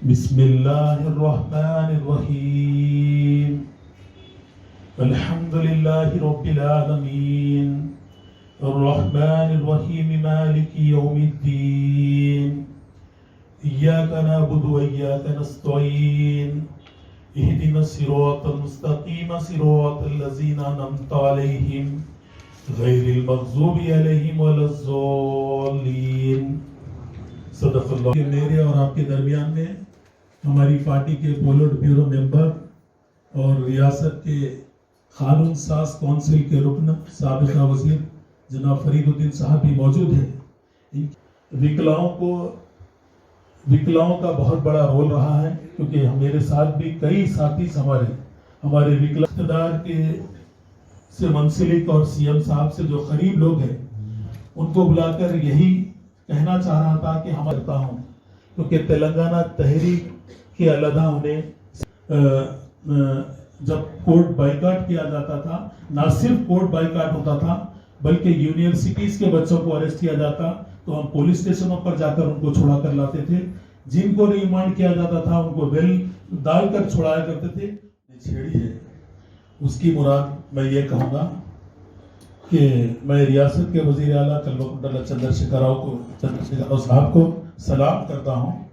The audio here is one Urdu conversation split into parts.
بسم اللہ الرحمن الرحیم الحمد للہ رب العالمین الرحمن الرحیم مالک یوم الدین ایاک نعبد و ایاک نستعین اہدنا الصراط المستقیم صراط الذین انعمت علیہم غیر المغضوب علیہم ولا الضالین۔ صدق اللہ۔ میرے اور آپ کے درمیان میں ہماری پارٹی کے پولٹ بیورو ممبر اور ریاست کے قانون ساز کونسل کے رکن سابقہ وزیر جناب فرید الدین صاحب بھی موجود ہیں۔ وکلاؤں کا بہت بڑا رول رہا ہے، کیونکہ میرے ساتھ بھی کئی ساتھی ہمارے وکلا اقتدار کے سے منسلک اور سی ایم صاحب سے جو قریب لوگ ہیں ان کو بلا کر یہی کہنا چاہ رہا تھا کہ ہم کرتا ہوں، کیونکہ تلنگانہ تحریک کے علیحدہ انہیں جب کورٹ بائیکاٹ کیا جاتا تھا، نہ صرف کورٹ بائیکاٹ ہوتا تھا بلکہ یونیورسٹیز کے بچوں کو اریسٹ کیا جاتا تو ہم پولیس اسٹیشنوں پر جا کر ان کو چھوڑا کر لاتے تھے، جن کو ریمانڈ کیا جاتا تھا ان کو بیل ڈال کر چھوڑایا کرتے تھے۔ چھیڑی ہے اس کی مراد میں یہ کہوں گا کہ میں ریاست کے وزیر اعلیٰ کلوکنڈلا چندرشیکھر راؤ صاحب کو سلام کرتا ہوں۔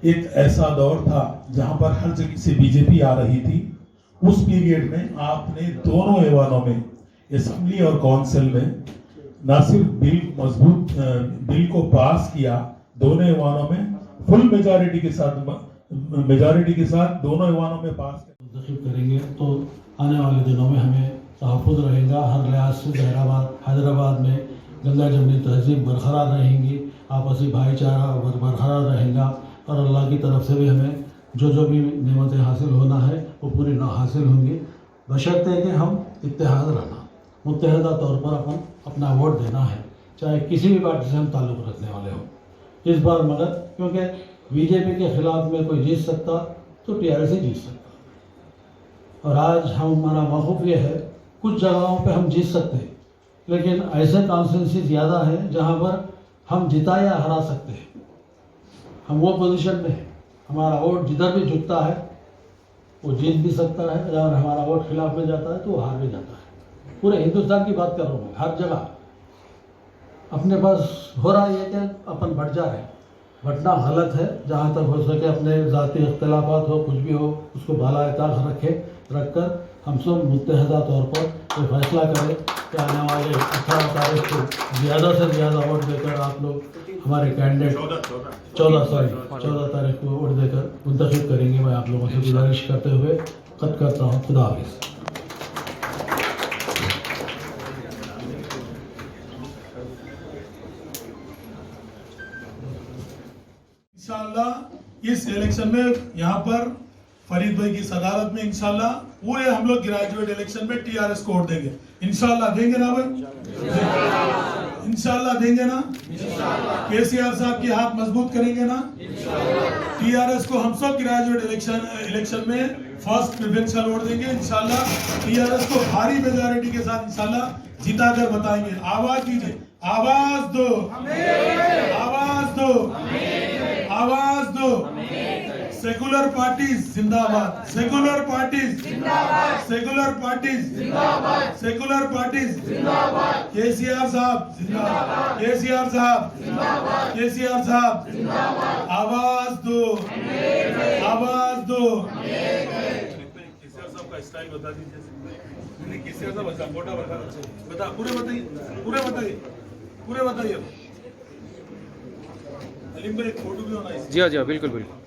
ایک ایسا دور تھا جہاں پر ہر جگہ سے بی جے پی آ رہی تھی، اس پیریڈ میں آپ نے دونوں ایوانوں میں اسمبلی اور کونسل میں نہ صرف بل کو پاس کیا، دونوں ایوانوں میں فل میجارٹی کے ساتھ دونوں ایوانوں میں پاس منتخب کریں گے تو آنے والے دنوں میں ہمیں تحفظ رہے گا۔ ہر لحاظ سے حیدرآباد میں گنگا جمنی تہذیب برقرار رہیں گی، آپسی بھائی چارہ برقرار رہے گا، اور اللہ کی طرف سے بھی ہمیں جو بھی نعمتیں حاصل ہونا ہے وہ پوری حاصل ہوں گی، بشرطے کہ ہم اتحاد رہنا، متحدہ طور پر اپنا ووٹ دینا ہے، چاہے کسی بھی پارٹی سے ہم تعلق رکھنے والے ہوں۔ اس بار مگر کیونکہ بی جے پی کے خلاف میں کوئی جیت سکتا تو ٹی آر ایس ہی جیت سکتا، اور آج ہمارا موقف یہ ہے کچھ جگہوں پہ ہم جیت سکتے ہیں، لیکن ایسے کانسٹیٹوئنسی زیادہ ہیں جہاں پر ہم جتا یا ہرا سکتے ہیں۔ ہم وہ پوزیشن میں ہیں، ہمارا ووٹ جدھر بھی جھکتا ہے وہ جیت بھی سکتا ہے، اگر ہمارا ووٹ خلاف میں جاتا ہے تو وہ ہار بھی جاتا ہے۔ پورے ہندوستان کی بات کر رہا ہوں میں، ہر جگہ اپنے پاس ہو رہا ہے کہ اپن بٹ جا رہے ہیں، بٹنا غلط ہے۔ جہاں تک ہو سکے اپنے ذاتی اختلافات ہو کچھ بھی ہو اس کو بالائے طاق رکھ کر ہم سب متحدہ طور پر یہ فیصلہ کریں کہ آنے والے 18 تاریخ کو زیادہ سے زیادہ ووٹ دے کر آپ لوگ ہمارے کینڈیڈیٹ 14 تاریخ کو ووٹ دے کر منتخب کریں گے۔ میں آپ لوگوں سے گزارش کرتے ہوئے خط کرتا ہوں، خدا حافظ۔ انشاءاللہ اس الیکشن میں یہاں پر فرید بھائی کی صدارت میں انشاءاللہ پورے ہم لوگ گریجویٹ الیکشن میں ٹی آر ایس کو ووٹ دیں گے۔ انشاءاللہ دیں گے نا بھائی؟ انشاءاللہ دیں گے نا؟ کے سی آر صاحب کی ہاتھ مضبوط کریں گے نا؟ ٹی آر ایس کو ہم سب گریجویٹ الیکشن میں فرسٹ پریفرنشل ووٹ دیں گے۔ انشاءاللہ ٹی آر ایس کو بھاری میجارٹی کے ساتھ انشاءاللہ جیتا کر بتائیں گے۔ آواز دیجئے، آواز دو، آواز دو، آواز دو۔ سیکولر پارٹیز زندہ باد، سیکولر پارٹیز زندہ باد، سیکولر پارٹیز زندہ باد، سیکولر پارٹیز زندہ باد۔ کے سی آر صاحب زندہ باد، کے سی آر صاحب زندہ باد، کے سی آر صاحب زندہ باد۔ آواز دو، آواز دو۔ کے سی آر صاحب کا اسٹائل بتا دیجیے۔ کے سی آر صاحب موٹا بتا، پورے بتائیے۔ علیم بھائی ایک فوٹو بھی ہونا ہے۔ جی ہاں بالکل بالکل۔